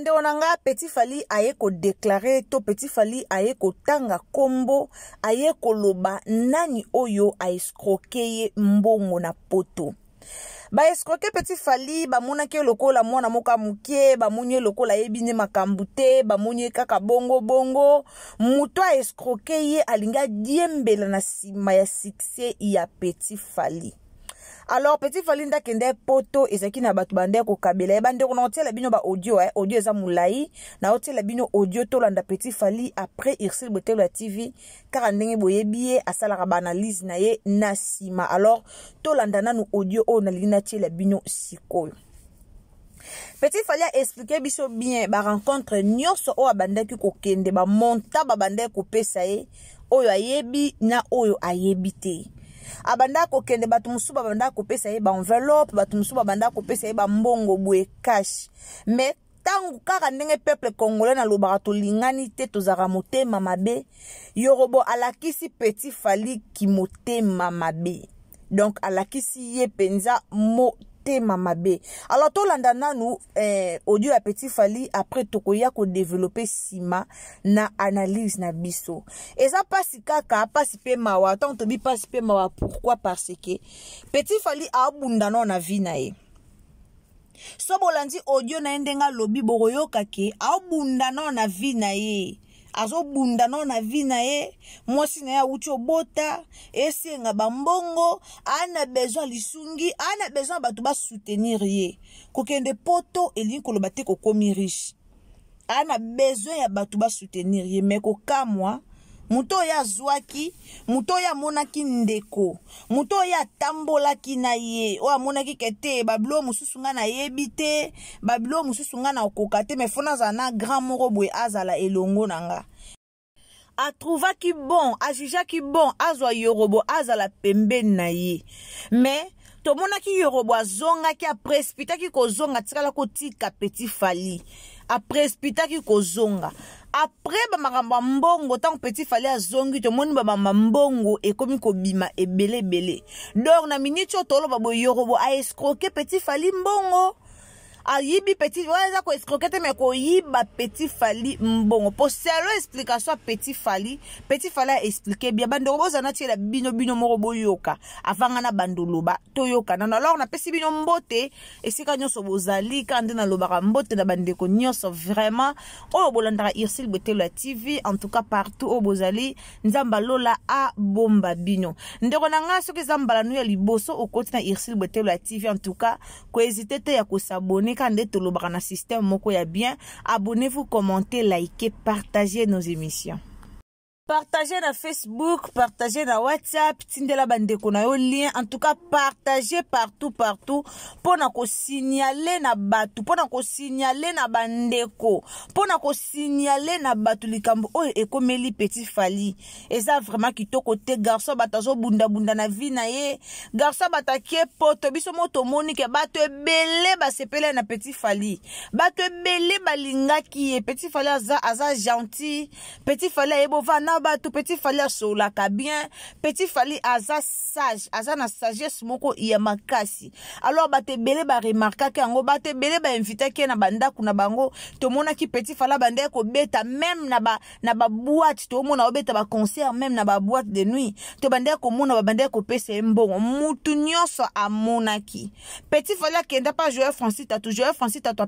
bande onanga Petit Fally aye ko déclarer to Petit Fally aye ko tanga kombo aye ko loba nani oyo a escroquer mbongo na poto. Ba escroquer Petit Fally ba monaki lokola mwana moka mukie ba munye lokola yebine makambute ba munye kaka bongo bongo muto a escroquer ye alinga diembela na sima ya succès ya Petit Fally. Alors Petit Fally nda kende poto ezaki na batu bande ko kabela bande ko notela bino ba audio audio eza mulai na otela bino audio to landa Petit Fally après Irsil Botel la TV car ndenge boyebiye asala ka analyse na ye na sima. Alors to landa nanu audio o na lina tela bino sikoyo. Petit Fally a expliqué biso bien ba rencontre nyonso o abandaki ko kende ba monta ba bande ko pesa ye oyo ayebi na oyo ayebite. Abanda ko kende batu musuba banda ko pesa ye ba enveloppe batu musuba banda ko pesa ye ba mbongo bwe cash. Mais tangu kaka ndenge peuple congolais na lobaka to lingani te tozaka motema mabe yorobo alakisi Petit Fally ki motema mabe. Donc alakisi ye penza motema mabe. Alors to landa nanu audio ya Petit Fally après tokoya ko développer sima na analyse na biso. Eza pasi kaka pasi pe mawa tant to bi pasi pe mawa pourquoi parce que Petit Fally a abundana na vie na ye. So bolandi audio na ndenga lobi boroyoka ke abundana na vie na ye. Azo bundana na vie na ye mwasi na ya ucho bota esenga bambongo ana besoin lisungi ana besoin batu ba soutenir ye kokende poto elingi koloba te ko komi riche ana besoin ya batu ba soutenir ye mais ko kamwa muto ya zwaki muto ya monaki ndeko muto ya tambolaki na ye o amonaki kete bablo mususu nga na yebite bablo mususu nga na okokate mais fona za na grand moko bwe azala elongo nanga a trouva ki bon a juja ki bon azwa yorobo azala pembe na ye mais to monaki yorobo azonga ki a precipita ki kozonga tikala ko tika Petit Fally a precipita ki kozonga. Après ba makamba mbongo tant Petit Fally azongi to moni ba mbongo ekomi ko bima ebele bele. Donc na minute otolo ba boyorobo a escroquer Petit Fally mbongo. A yibi Petit waza ko escroquer me ko yiba Petit Fally mbongo. Pour selo explication Petit Fally a expliqué bien bando boza na tiela bino moko boyoka afanga na bandoloba toyoka na alors na pesi bino mbote esika nyonso bozali kande na lobaka mbote na bandeko nyonso vraiment oyo bolandaka Irsil Botel la TV en tout cas partout au bozali nzamba lola a bomba bino ndeko na nga soki zambala nu ya liboso okoti na Irsil Botel la TV en tout cas ko hésiter te ya ko s'abonner kande to lobaka na système moko ya bien. Abonnez-vous, commentez, likez, partagez nos émissions. Partagez na Facebook, partagez na WhatsApp, tindela bandeko na yo lien. En tout cas, partagez partout pona ko signaler na batu, pona ko signaler na bandeko, pona ko signaler na batu likambo oyo ekomeli Petit Fally. Eza vraiment kitoko te garçon batazo bunda na vie na ye. Garçon batakie poto biso moto moni ke bato ebele basepele na Petit Fally. Bato ebele balingaki ye. Petit Fally aza gentil. Petit Fally ebova batu Petit Fally asolaka bien. Petit Fally aza sage, aza na sagesse moko ya makasi. Alors bate bele ba remarka ke yango bate bele ba invite ke na banda kuna bango to mona ki Petit Fally bande ko beta même na ba boîte to mona obeta ba concert même na ba boîte de nuit to bande ko mona ba bande ko pesa mbongo mutu nyonso amonaki. Petit Fally kenda pa jouer Francis Tatu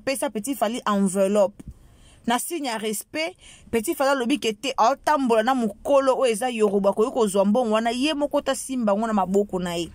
pesa Petit Fally enveloppe na signe ya respect. Petit Fally lobi kete atambola na mukolo o eza yoroba ko yuko zwambongo wana ye moko ta simba ngona maboko na ye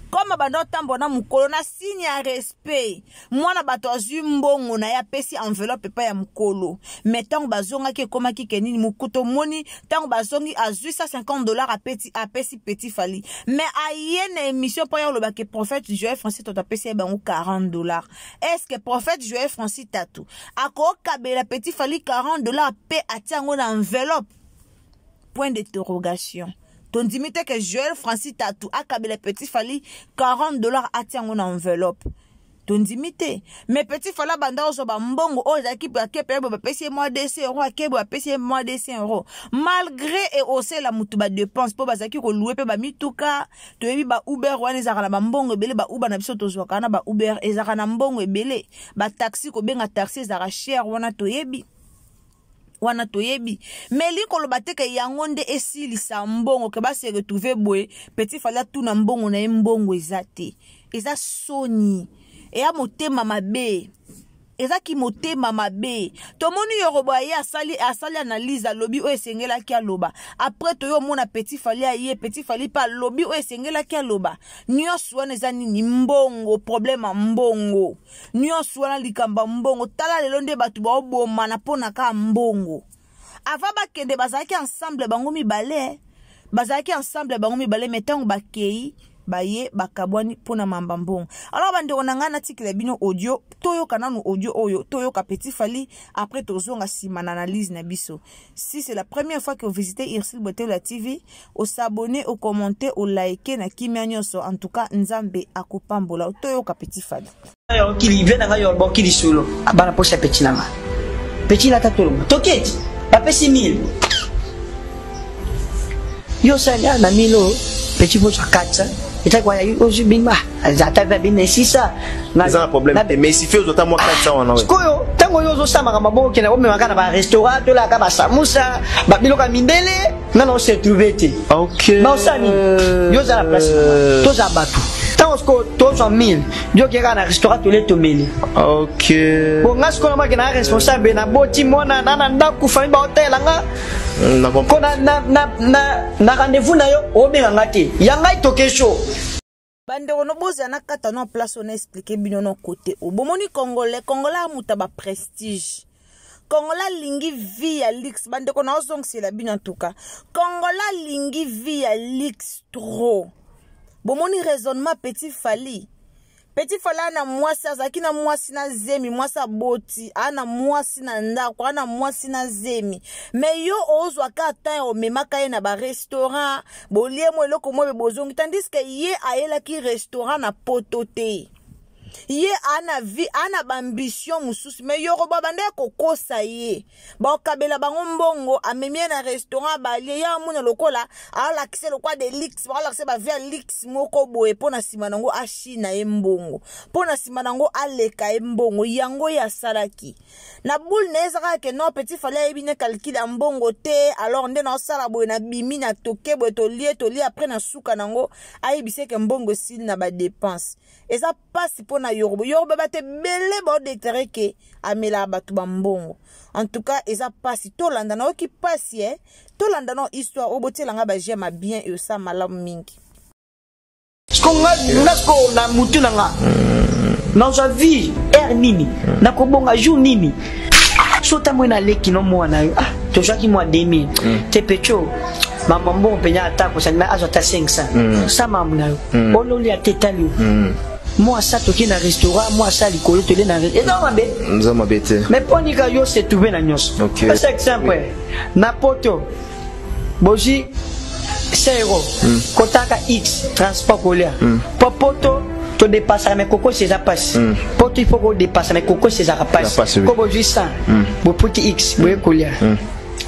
comme bando tambola na mukolo na signe ya respect mwana bato azwi mbongo na ya pesi enveloppe pa ya mukolo mais tango bazonga ke koma ki kenini mukuto moni tango bazongi azwi $150 a pesi Petit Fally mais aye na émission pa ya loba ke prophète Joël Francis Tatu pesi bango $40. Est-ce que prophète Joël Francis Tatu ako kabela Petit Fally $40 pe atiango na enveloppe? Point d'interrogation. Ton dimite que Joël Francis Tatu a kabela Petit Fally $40 atiango na enveloppe. tondimité mais petit fala banda ozo ba mbongo o zaki pa kepe ba pesi moi 200 euros akebo pesi moi 200 euros malgré et aussi la mutu ba dépense po bazaki ko louer pe ba mituka to yebi ba Uber wana ezaka na ba mbongo ebele ba Uber na biso tozwa kana ba Uber ezaka na mbongo ebele ba taxi ko benga taxi ezaka cher wana to yebi mais likolo bateke yango nde esilisa mbongo ke ba se retrouver boye petit fala tout na mbongo na mbongo ezate eza soni eya motema mabe ezaki motema mabe to moni yoroba ye asali analyse lobi o esengela ki aloba après to yo mona petit fali aye petit fali pa lobi o esengela ki aloba nyonso wana eza nini mbongo problème mbongo nyonso wana likamba mbongo tala lelo nde batu ba oboma na pona ka mbongo ava bakende bazaki ensemble bango mibale metango bakei baye bakabwani pona mamba mbongo alors bande onanga na tikile bino audio toyo kananu audio oyo toyo ka petit fali après tozonga sima na analyse na biso si c'est la première fois que vous visitez Irsil Boté la TV au s'abonner au commenter au liker na kimia nyonso en tout cas nzambe akopambola toyo ka petit fali qui vient na yo bon qui li solo bana posa petit na ma petit la tatolo toketi pape 6000 yo sanya na milo petit posa 400 et ça quoi yo bimba azata va bien ici ça c'est un problème mais si fait autant moi 400 on a koyo tango yo zo sama kama bo kena o me makana ba restaurant to la ka ba samusa ba biloka mindele nana se trouver ti OK ba osani yo za la place to za batu tango ko to 100000 yo ke kana restaurant to le to meli OK bon ngasko na makena responsable na boti mona nana ndaku fa ba hotel nga na comprendre na rendez-vous na yo o be ngati yanga itoke show bande ono boza na kata no place on expliquer bino no côté o bomoni congolais amuta ba prestige congolais lingi vie ya lix bande ko na ozongsi bino en tout cas congolais lingi vie ya lix trop bomoni raisonnement petit fali ana mwasi azaki na mwasi na zemi mwasi aboti ana mwasi na ndako ana mwasi na zemi mais yo ozwa ka tan o memaka ye na ba restaurant bolie mo eloko mo be bozongi tandis que ye ayela ki restaurant na potote ye ana vie ana ambition mususu mais yo roba bande kokosa ye ba kabela bango mbongo amemie na restaurant balie ya mona lokola ala kise lokwa de lix ba ala kise ba via lix moko boye pona sima nango ashina embongo pona sima nango aleka embongo yango ya salaki na boule nezaka ke non petit fallait ebine calcul mbongo te alors nde na sala boye na bimi na toke boye to lie après na suka nango ayebise ke mbongo sil na ba dépense et ça passe pona Yoruba bate bele bo déclarer que amela batu bambongo en tout cas eza passe to landa na oki passe to landa no histoire obotela nga ba jema bien et ça malamu mingi skonga nasko na mutu nanga na za vie nini na kobonga jour nini sota mwena leki no mwana yo to jaki mwa 2000 te pecho mama mbongo penya atako sana azota 500 sama mna yo ololi atetali moi ça toki na restaurant moi ça likolo tele na et non mabe mais ponika yo se trouver na nyos c'est exemple na poto boji 100 euros kotaka x transport colia poto to dépasser mais coco c'est ça passe poto il faut qu'on dépasse mais coco c'est ça passe ko boji 100 bo poti x bo colia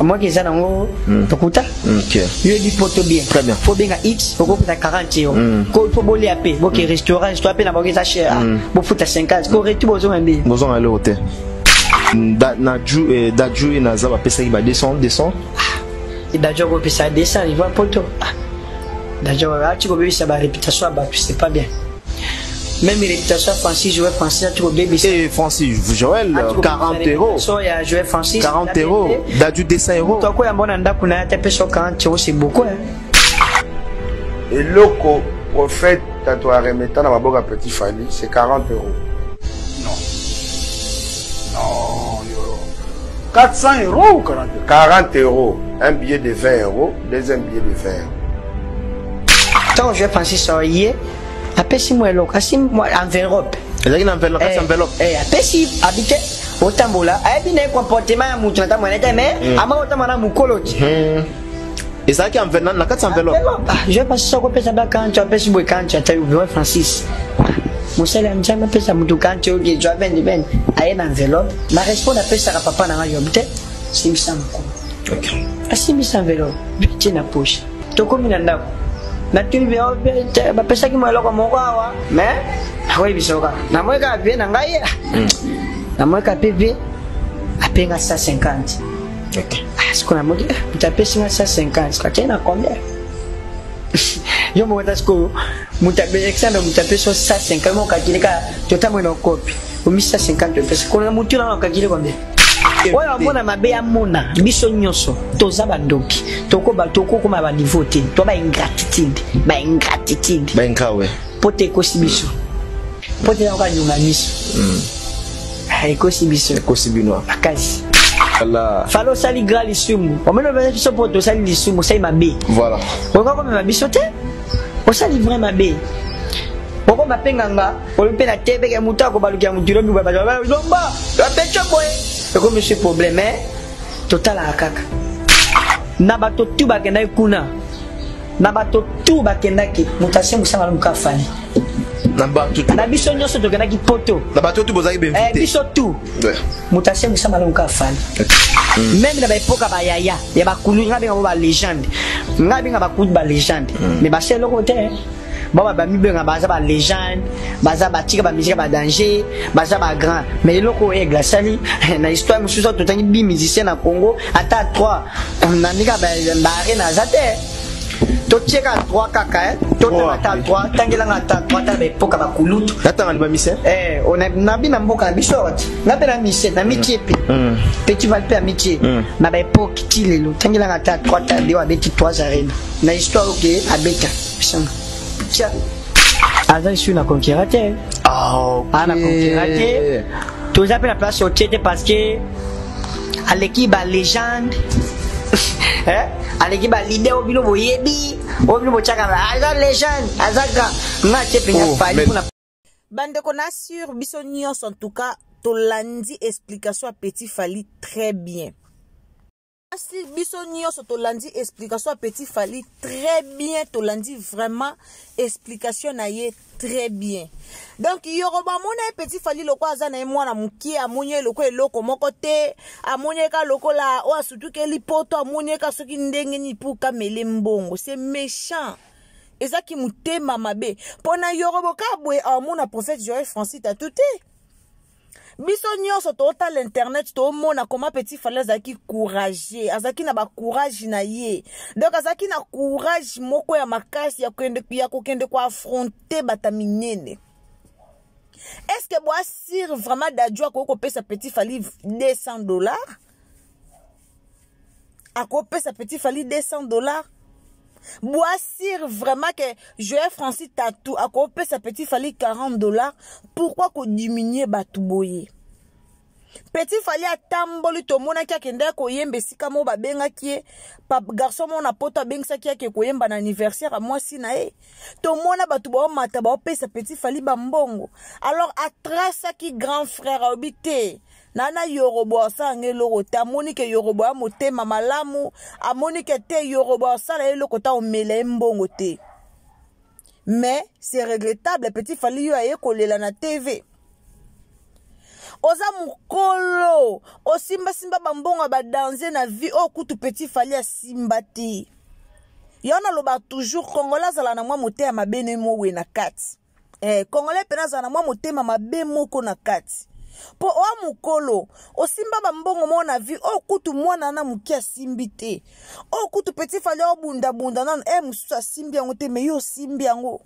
moi qui ça nango tokuta OK yo di poto bien très bien faut bien x faut que 40 euros ko faut boler apé bo ke restaurant na bo ça cher bo futa 50 ko retu bozo mbi bozo aller hôtel daju et naza ba pesa ba 200 et daju ko pesa 200 il va poto daju va tu ko bi ça ba réputation ba c'est pas bien même réputation Francis joueur Francis tu ko bébé et Francis Joël 40 euros so ya joueur Francis 40 euros daju 200 euros to ko ya mbona ndako na ta pesa 40 euros c'est beaucoup et loko prophète tatouage remettant na maboka petit fali c'est 40 euros non 400 euros ou 40 euros un billet de 20 euros deuxième billet de 20 euros tant je Francis so hier après si moi location moi enveloppe après si habité au tambola a bien un comportement à mutu na tamona mais ama otamana mukoloti et ça qui enveloppe na 400 enveloppe je passe ça ko pesa ba quand tu appelles si boy quand tu as eu Francis mosala njama pesa mutu kanti oge jwa ben aye na enveloppe na responde pesa ka papa na yo bite simisa mko OK. asimisa enveloppe bite na poche tokomi na ndako na tubi ba pesa ki mo eloko moko awa mais akoyi bisoka na mweka bien na ngai na mweka pepe apenga 150. OK. Est-ce qu'on a modi mutapesi nga 150 ka tena combien yo mo tasko mutabe example mutapesi 150 mo kakileka totamwe no copy o 150 pesa ko na mutu na kakile combien oyo amona mabe ya mona biso nyoso toza bandoki toko kuma ba niveau te to ba ingratitude ba nkawe pote ko sibiso pote na ka nyunga miso ay ko sibiso ko sibino akazi Allah falo sali gali sumu omeno ba biso poto sali lisumu sai mabe voilà oko ko ma biso te o sali vraiment mabe oko mapenganga olupe na tebe ke mutako balukia mutiro mi baba lomba la pecho boy eko monsieur problème total akaka na bato tu bakenda kuna na bato tu bakenda ki mutashe musama luka fani na bato na biso nyoso tokenda ki poto na bato tu bozaki ben biso tu mutashe musama luka fani même na ba epoka ba yaya ya bakulu ngabe ngabo ba légende ngabe ngaba bakulu ba légende mais ba selo côté baba ba mibenga baza ba légende baza ba tika ba musique ba danger baza ba grand mais loko e glasali na histoire mususu totangi bi musicien na Congo ata 3 na nika ba arena zate to cheka 3 kaka to ata 3 tangela ngata 3 ta be poka ba kulutu ata ngani ba mise on a nabi na mboka biso na pe na mise na mitie pe petit valpe a mitie na ba epoque tilelo tangela ngata 3 ta de wa beti 3 arena na histoire ke abeta bisanga tiens aza ici na conquérate ana conquérate to za pe na place au tete parce que à l'équipe ba légende à l'équipe ba leader au bilo boyebi au bilo bochaka aza légende azaka nga chepe nya fali pour bande qu'on assure biso nyos en tout cas to landi explication à Petit Fally très bien. Si biso nyos to landi explication à Petit Fally très bien, to landi vraiment explication na ye très bien. Donc yoroba mona Petit Fally loko azana mwana muki amunye loko eloko moko te amunye ka loko la o asutu ke lipoto amunye ka soki ndenge ni puka mele mbongo, c'est méchant. Ezaki mutema mabe pona yorobo ka bwe amuna prophète Joël Francis Tatouté. Biso nyonso tota l'internet to mona comment Petit Fally azaki courageux azaki na ba courage na ye donc azaki na courage moko ya makasi ya kokende ko affronter bataminene. Est-ce que bois sir vraiment d'adjoa ko pesa Petit Fally $200 a ko pesa Petit Fally $200 Boissir vraiment que Joël Francis Tatou a coupé sa Petit Fally $40. Pourquoi qu'on diminue Batouboye? Petit Fally a tamboli to mona kia kende ko yembe sika mo ba benga kie pa garçon mona poto bengsa kia ke ko yemba na anniversaire a moi si na e to mona batubo mata ba pesa Petit Fally bambongo. Alors a trace qui grand frère a obité nana yorobo asange loko ta monike yorobo a motema malamu a monike te yorobo asala eloko ta omele mbongo te. Mais c'est regrettable Petit Fally yo aye kolela na TV. Oza mukolo o simba bambongo ba danser na vie o kutu Petit Fally a simba te. Yona loba toujours Congolais zala na mwa motema mabene mo we na kati. Congolais pena zala na mwa motema mabe moko na kati. Po o mukolo o simba bambongo mo na vie o kutu mwana na mukia simbi te. O kutu Petit Fally o bunda nan mususa simbi yango te me yo simbi yango.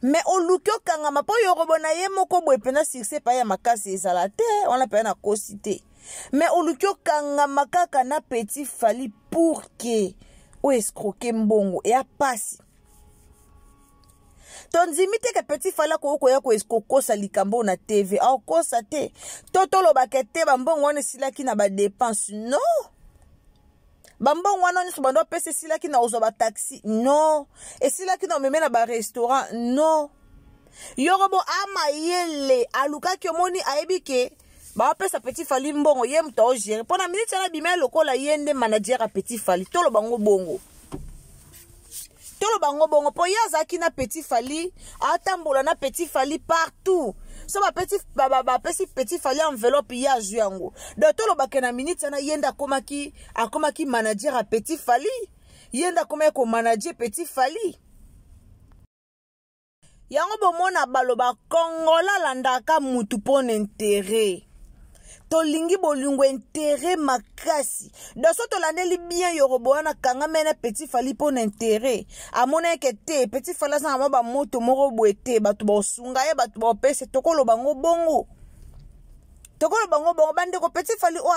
Mais au lukyo kangama po yorobona ye moko boye pena succès pa ya makasi ezala te on pena kosite. Mais au lukyo kangama kaka na Petit Fally pour que o escroquer mbongo et a passi. Ton zimite ke Petit Fally ko ya ko escroquer sa likambo na TV a ko sa te. Toto lo bakete bambongo ne silaki na ba dépense non. Bambon wana ni subando pese sila ki na ozo ba taxi non et sila ki na meme na ba restaurant non yorobo ama yele aluka ki omoni ayebi ke ba pesa Petit Fally mbongo ye mto o gérer pona minute na bimé lokola yende manager a Petit Fally tolo bango bongo tolo bango bongo po yazaki na Petit Fally atambola na Petit Fally partout so ba Petit Fally enveloppe ya yango do tolo bakena minute na yenda akomaki manager a Petit Fally yenda ko manager Petit Fally yango bomona baloba kongola landaka mutu pon intérêt tolingi bolingo intérêt makasi doso tolandeli bien Yorobo wana kanga mena Petit Fally pon intérêt amona ke te Petit Fally sa ba moto moko boete batu bosunga ye batu bopese tokolo bango bongo bande ko Petit Fally o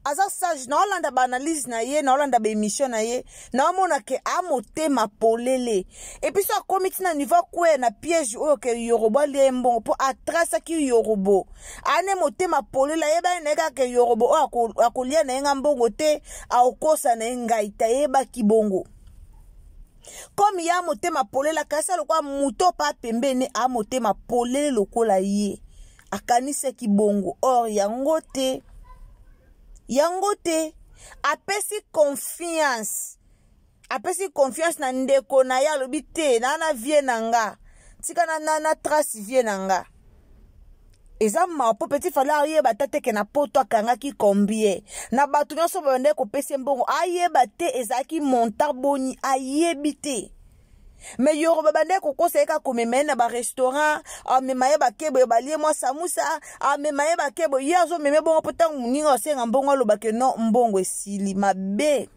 aza sage na Hollanda ba analyse na ye na Hollanda ba émission na ye na mona ke amotema polele et puis so komiti na niveau kwe na piège oyo ke Yorobo liembo po atrasa ki Yorobo ane motema polele ye ba neka ke Yorobo o akolia na nga mbongo te aokosa na ngaita ye ba kibongo comme ya motema polele kasa lokwa muto pa pembeni a motema polele lokola ye akanise kibongo or yango te apesi confiance na ndeko na ya lobi te na vie nanga tika na trace vie nanga eza mapo Petit Fally ayeba tateke na poto akangaki combien na batu nyonso bande ko pesi mbongo ayeba te ezaki montar boni ayebi te mais Yoroba bande ko koseka komemena ba restaurant amemaye ba kebo balie mwa samusa amemaye ba kebo yazo meme bongo potang muninga osenga mbongo lo bake no mbongo esili mabe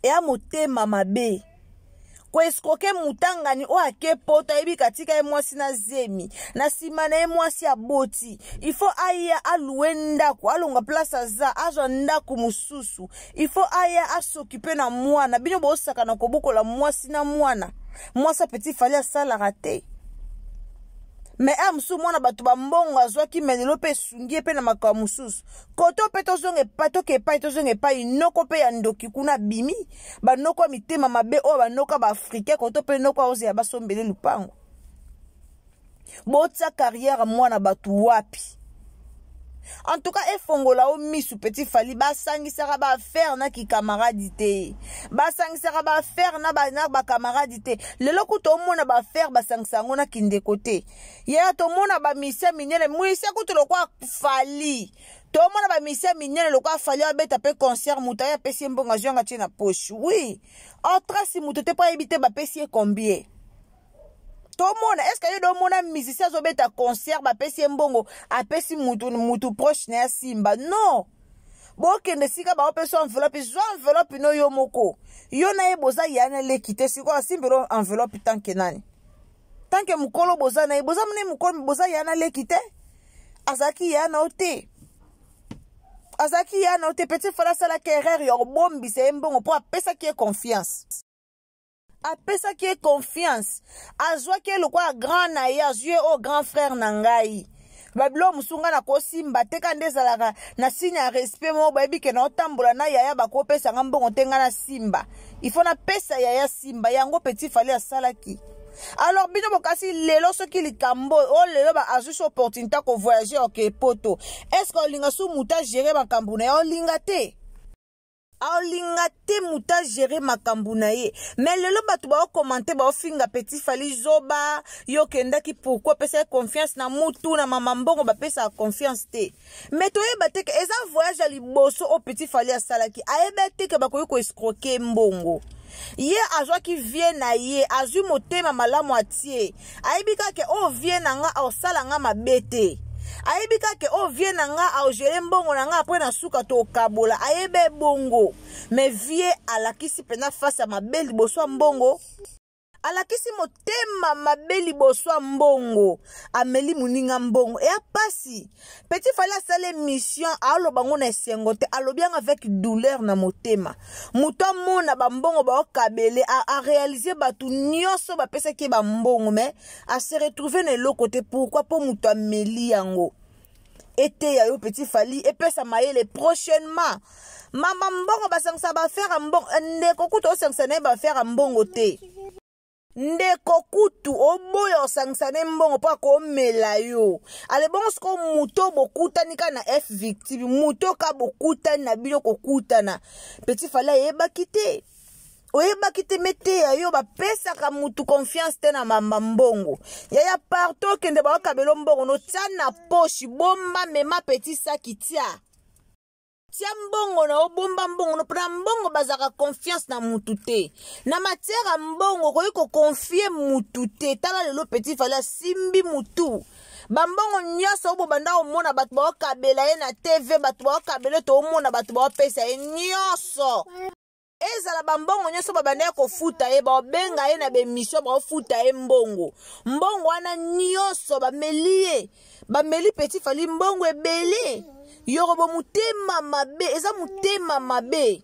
e amotema mabe ko escroquer mutangani o ake poto ebi katika e mwasi na zemi na simana e mwasi aboti il faut aya aluwe ndako alonga place aza azo ndako mususu il faut aya asoccuper na mwana bino bosaka na kobukola mwasi na mwana mwasa Petit Fally asala raté mais amsu mwana batu ba mbongo azwaki menelo pe sungie pe na makwa mususu koto pe tozonge pa inoko pe ya ndoki kuna bimi banoko mitema mabe o banoka ba africain koto pe noko oze ya basombele lupango botsa carrière mwana batu wapi en tout cas efongola o misu Petit Fally basangisaka ba faire na ki camarade te basangisaka ba faire na ba camarade te lelo kuto mona ba faire basangisango na kinde kote ya to mona ba misia minene muisa kuto lokwa Fally to mona ba misia minene lokwa Fally abeta pe concert muta ya pesi mbonga jonga tina poche oui autre si muto te pa ebite ba pesi combien tomona est-ce que yo mona musicien zo beta concert ba pesi mbongo apesi mutu proche na simba non bokende sika ba opesa enveloppe no yo moko yo na eboza yana lekite siko asimbero enveloppe tanke nani tanke mukolo boza na eboza mne mukolo boza yana lekite azaki yana ote Petit Fally sala kerrer yo bombi se mbongo po apesa ki confiance apesa ki confiance azwa ke lokwa grand na ye azue o grand frère na ngai babilo musunga na kosimba teka ndezalaka na signe ya respect mo bayebi ke na otambola na yaya bakopesa nga mbongo tenga na simba il faut na pesa yaya simba yango Petit Fally asalaki alors bino bokasi lelo soki likambo o lelo ba azuso opportunité ko voyager ok poto est-ce que linga su muta gérer makambo na yo linga te aolinga te muta gérer makambu na ye mais lelo batu ba commenter ba ofinga Petit Fally zoba yo kendaki pourquoi pesa confiance na mutu na mama mbongo ba pesa confiance te mais to yeba te ke eza voyage ali boso o Petit Fally asalaki ayeba te ke bakoyi ko escroquer mbongo ye azwa ki vie na ye azwi motema malamu atie ayebika ke o vie na nga osala nga mabete ayebika ke o vie na nga aogere mbongo na nga apre na suka to kabola ayebe bongo mais vie alakisi pena face mabeli boswa mbongo alakisi motema mabeli boswa mbongo ameli muninga mbongo e apasi Petit Fally asale mission aloba ngo na esengo te alobianga avec douleur na motema muta mona ba mbongo ba okabele a réaliser batu nyonso ba pesa ki ba mbongo mais a se retrouver na lo côté pourquoi po muto ameli yango été ya yo Petit Fally et pesa mayele prochainement mama mbongo basangisa ba faire mbongo ndeko kuto osangisa na ba faire mbongo te ndeko kutu oboyo sangsane mbongo pa ko mela yo ale bongo sko muto bokutani kana F victime muto ka bokutani na bilo kokutana Petit Fally yeba kite oyebaki te mete yo bapesaka mutu confiance te na mbongo ya partout kende bakabelo mbongo no tia na poche bomba mema petit saki tia mbongo na obomba mbongo no pra mbongo bazaka confiance na mutu te na matière mbongo ko confier mutu te tala lelo petit fala simbi mutu bambongo nyoso obo banda omona batu ba kabela ye na TV batu ba kabela to omona batu ba pesa ye nyoso ezala bambongo nyoso babanda ko futa ye ba benga ye na be mission ba futa ye mbongo wana nyoso bameli petit fali mbongo ebele yorobo mutema mabe eza mutema mabe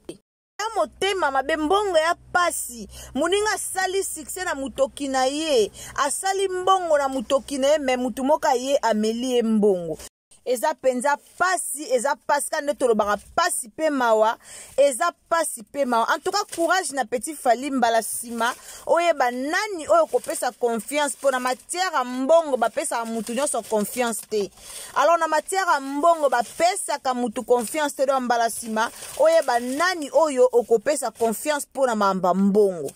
motema mabe mbongo ya pasi muninga sali succès na mutoki na ye asali mbongo na mutoki na ye me mutu moka ye amelie mbongo eza penza pasi eza pasi kande tolobaka pasi pe mawa eza pasi pe mawa en tout cas courage na petit fali mbala sima oyeba nani oyo kopesa confiance pour na matière mbongo bapesa mutu nyonso confiance te alors na matière mbongo bapesa ka mutu confiance te do mbala sima oyeba nani oyo okopesa confiance pour na mamba mbongo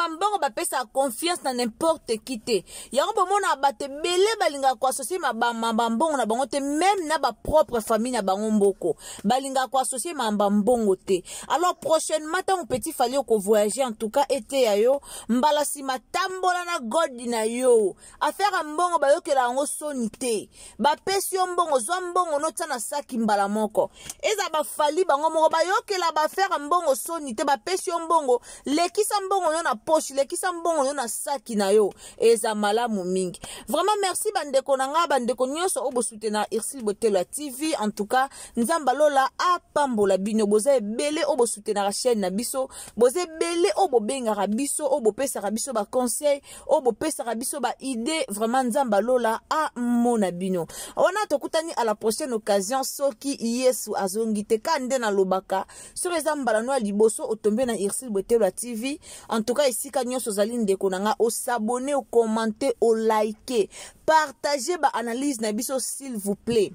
mbongo bapesa confiance na n'importe qui te yango bomona bate bele balinga ko associer mbongo na bango te même na ba propre famille na bango mboko balinga ko associer mbongo te alors prochainement tant petit fallait ko voyager en tout cas été ya yo mbala sima tambola na god na yo affaire mbongo ba yokela ngo soni te bapesi yo mbongo zwa mbongo no tsana saki mbala moko eza ba fali bango moko ba yokela ba faire mbongo soni te bapesi yo mbongo lekisa mbongo na poche lekisa mbongo na saki na yo eza malamu mingi vraiment merci bandeko nanga bandeko nyonso obo soutenir Irsil Botelo TV en tout cas nzamba lola apambola bino boza ebele obo soutenir la chaîne na biso boza ebele obo benga biso obo pesa biso ba conseil obo pesa biso ba idée vraiment nzamba lola a mona bino ona tokutani à la prochaine occasion soki yesu azongi te kande na lobaka sur les ambala no liboso otombe na Irsil Botelo TV en tout cas ici quand nyonso zali ndeko nanga o s'abonner, o commenter, o liker, partager ba analyse na biso s'il vous plaît.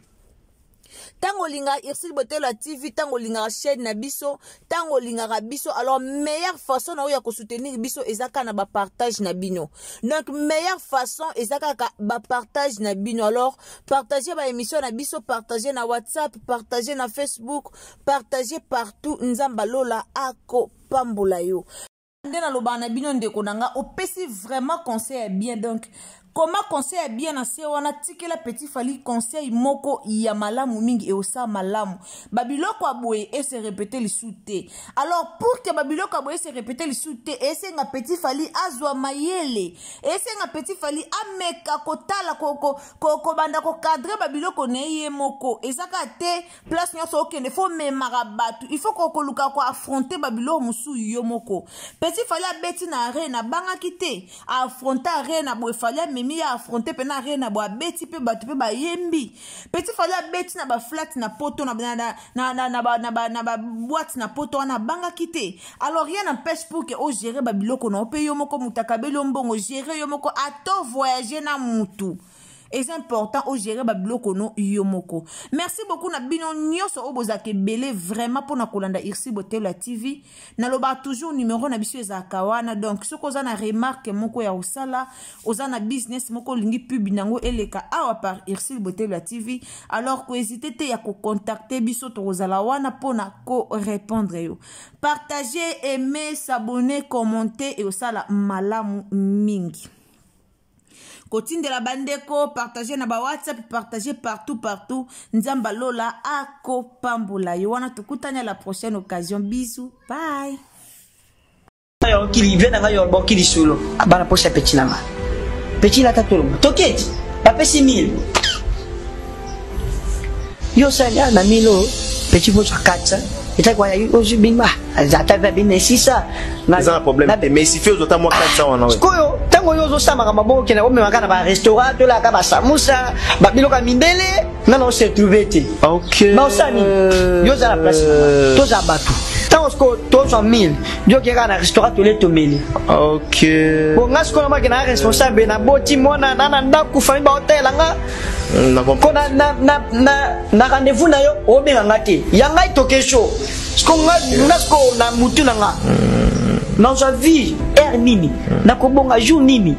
Tango linga Irsil Botelo TV, tango linga chaîne na biso, tango linga biso, alors meilleure façon na oya ko soutenir biso ezaka na ba partage na bino. Donc meilleure façon ezaka ka ba partage na bino. Alors partager ba émission na biso, partager na WhatsApp, partager na Facebook, partager partout nzamba lola ako pambola yo. Ndena lobana bino ndeko nanga opesi vraiment conseil bien donc comment conseil bien na se wana tikela petit fali conseil moko ya malamu mingi e osa malamu babiloko aboye et se répéter le souté alors pour que babiloko aboye se répéter le souté et se nga petit fali azwa mayele et se nga petit fali ameka kotala ko banda ko cadrer babiloko neye moko ezaka te place nyonso okende faut memara batu il faut ko luka ko affronter babiloko musu yo moko petit fali abeti na arena banga kite affronter arena boye fali mimi ya affronter pena arena boye beti pe batu pe ba yembi petit fali abeti na ba flat na poto na ba boîte na poto na banga kite alors rien n'empêche pour que o gérer babiloko na ope yo moko mutakabelo mbongo gérer yo moko ato voyager na mutu. Et c'est important au gérer babiloko no yomoko. Merci beaucoup na bino nyoso obozake belé vraiment pour na kolanda Irsil Botelo TV. Na loba toujours numéro na biso ezakawana donc ce qu'on a na remarque moko ya osala, ozana business moko lingi pub nango eleka awa par Irsil Botelo TV. Alors ko hésiter te ya ko contacter biso to ozala wana pona ko répondre yo. Partager, aimer, s'abonner, commenter et osala malamu mingi. Continue de la bandeko, partagez na ba WhatsApp, partagez partout. Nzamba lola ako pambola. Yowana tukutanya la prochaine occasion. Bisous. Bye. Kili vena nga yorbo kili solo. Abana posa petit lama. Petit la tatolo. Toketi. Ba pesi 1000. Yo sanya na milo. Petit posa 400. Et quoi il y a eu bimba azata bien sisa na un problème mais si fait aux autres moi 400 on a koyo tango yo zo sama mabo kena o memaka na ba restaurant to la ka ba samusa ba biloka mindele na no se trouver ti OK ba osani yo za la place to za batu tant que tous en 1000 Dieu qui a un restaurant tous les tomeli OK bon ngas ko na ma responsable na boti mona na ndaku famille ba hotel nga na comprendre na rendez-vous na yo obenga ngate yanga itoke show sko ngas ko na mutu na nga na sa vie nini na ko bonga jour nini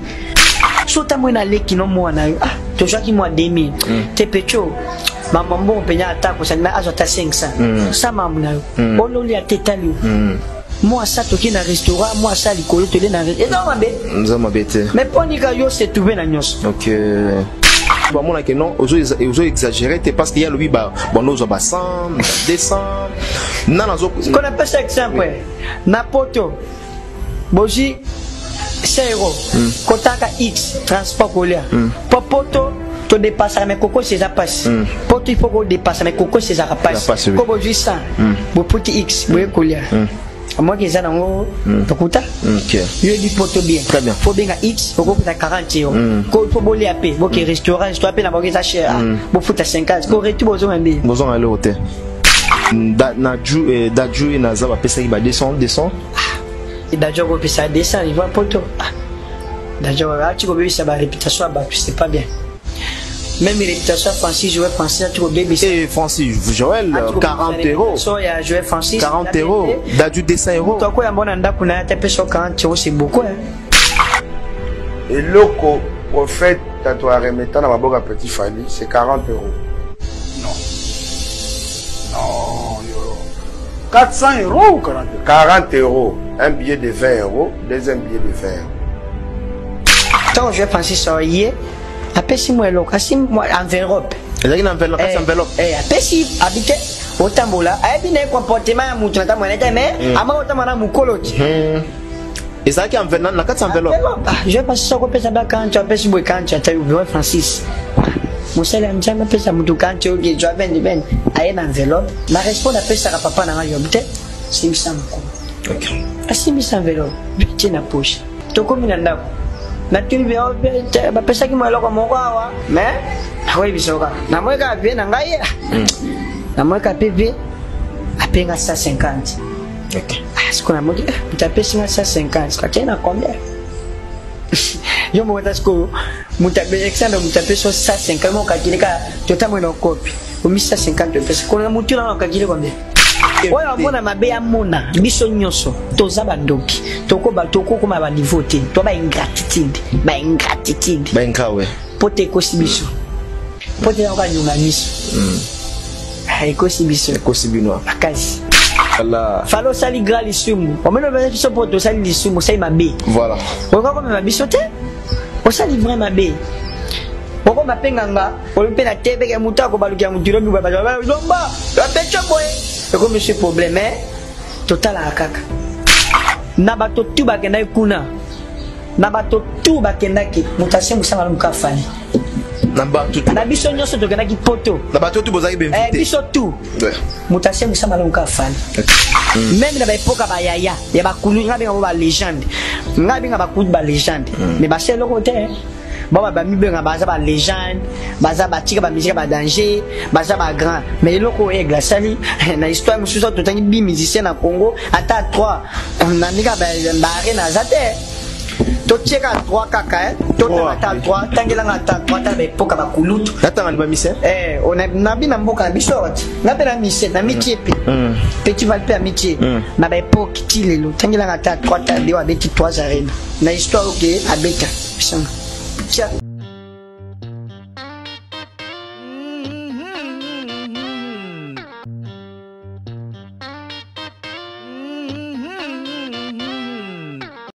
sota mwana leki no mwana yo to jaki mwa 2000 te pecho mama mbongo penya atako sa na azota 500 sa mama na yo ololi atetali moi ça toki na restaurant moi ça likolo tele na et non mabe te mais ponika yo c'est trouvé na nyos OK bon mon que non ozo exagérer parce qu'il y a le biba bon nous ba 100 200 non qu'on appelle ça exemple na poto boji 100 €. Kotaka X transport colia. Popoto to dépasser mais coco c'est ça passe. Poto il faut qu'on dépasse mais coco c'est ça passe. Kobo juste ça. Bo petit X bo colia. Moi qui ça nango tokuta. OK. Yo dit poto bien. Très bien. Faut bien X faut coûter 40 €. Ko faut boler à paix. Bo qui restaurant je dois payer na bo qui ça cher. Bo futa 50. Ko retu bozo mbe. Bozo aller hôtel. Daju na za ba pesa ba 200. Et d'ailleurs, on peut ça descendre, il va poto. D'ailleurs, tu peux ça va réputation bah c'est pas bien. Même réputation Francis joueur français tu peux bébé. Et Francis Joël 40 €. So il a joué Francis 40 €. Daju 200 €. Toi quoi ya mbona ndaku na taper sur 40 € c'est beaucoup hein. Et loco prophète tatouage remettant dans ma boca petit Fally c'est 40 €. Non. Non, yo. 400 € ou 40 €? 40 €. Un billet de 20 €, deuxième billet de 20 €. Quand je pense sur hier, après si moi là, si moi enveloppe. Il y a une enveloppe. Après si habité au tambola, a bien un comportement à mouton ta monnaie mais à moi autant mana mukoloti. Et ça qui enveloppe na 400 enveloppe. Je pense ça ko pesa ba quand tu appelles si moi quand tu as eu Francis. Musala mjama pesa mtu quand tu as jo ben a une enveloppe. Na répondre à pesa papa na yo peut-être c'est ça mko. OK. Asimi sa enveloppe, bitie na poche. Toko mina ndako. Na tuni ba pesa ki mwelo kwa moko awa, mais awe bisoka. Na mweka bien na ngai. Na mweka PV apenga 150. OK. Est-ce qu'on a modi mtapesi na 150. Ka tena combien? Yo mo tasko mutabe example mutapesi 150 mo kakilika totamwe na copy. Umi 150 pesa. Kuna mutu na kakile combien? Oya mona mabe ya mona biso nyonso toza bandoki toko kuma ba niveau te to ba ingratitude ba nkawe pote kosi biso pote na kanyunga miso ai kosi biso akazi Allah falo sali gali sumu omeno ba biso poto sali lisumu sai mabe voilà oka comme mabiso te o sali vraiment mabe oko mapenganga olupe na tebe ke mutako balukia mutiro bi ba lomba la pecho boy. Comme monsieur problème total à kaka na bato tu bakenda kuna na bato tu bakenda ki mutation musanga luka Fally na bato na biso nyonso tokenda ki poto na bato tu bozaki ben vite biso tu mutation musanga luka Fally même na ba époque ba yaya ya bakulu ngabe ngabo ba légende ngabe ngaba bakulu ba légende mais ba c'est le côté baba ba mibenga baza ba légende baza ba tika ba musique ba danger baza ba grand mais loko e glasali na histoire mususu totangi bi musicien na Congo ata 3 na nika ba arena zate to cheka 3 kaka to ta 3 tangela na ta 3 ta ba epoka ba kulutu natanga ba mise on a na bina mboka na biso wat na pela mise na mitie pe petit valpe amitié na ba epoka tilelo tangela na ta 3 ta dewa beti 3 arena na histoire ke abeta bisanga